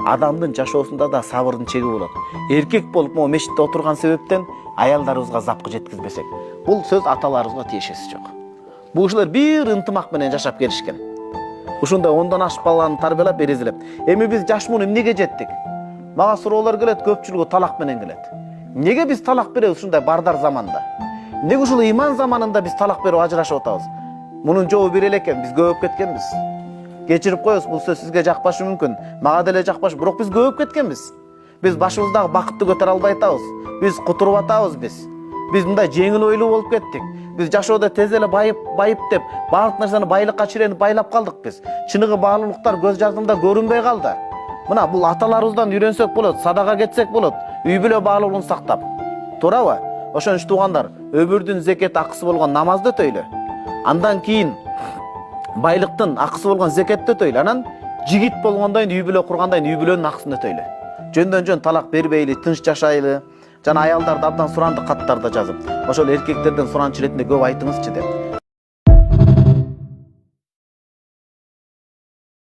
Адамдын жашоосунда да сабырдын чеги болот. Эркек болуп могу мешитте отурган себептен аялдарыбызга запкы жеткизбесек, бул сөз аталарыбызга тиешеси жок. Бул кишилер бир ынтымак менен жашап келишкен. Ушундай ондон ашык баланы тарбиялап эрезелеп. Эми биз жаш муну эмнеге жеттик? Мага суроолор келет, көпчүлүгү талак менен келет. Эмнеге биз талак беребиз ушундай бардар заманда? Эмнеге ушул ыйман заманында биз талак берип ажырашып атабыз? Мунун жобу бир эле экен, биз көбөп кеткенбиз. Кечирип коебуз, бул сөз сизге жакпашы мүмкүн, мага деле жакпашы, бирок биз көбөп кеткенбиз. Биз башыбыздагы бакытты көтөрө албай атабыз. Биз кутуруп атабыз биз. Биз мындай жеңил ойлуу болуп кеттик. Биз жашоодо тез эле байып деп, баардык нерсени байлыкка чиренип байлап калдык биз. Чыныгы баалуулуктар көз жардымда көрүнбөй калды. Мына бул аталарыбыздан үйрөнсөк болот, садака кетсек болот, үй бүлө баалуулугун сактап. Туурабы? Ошон үчүн туугандар, өмүрдүн зекет акысы болгон намазды өтөйлү. Андан кийин байлыктын акысы болгон зекетти өтөйлү. Анан жигит болгондон үй бүлө кургандон үй бүлөнүн акысын өтөйлү. Жөндөн жөн талак бербейли, тынч жашайлы. Жана аялдарды абдан сурандык каттарда жазып, ошол эркектерден суранчы иретинде көп айтыңызчы деп.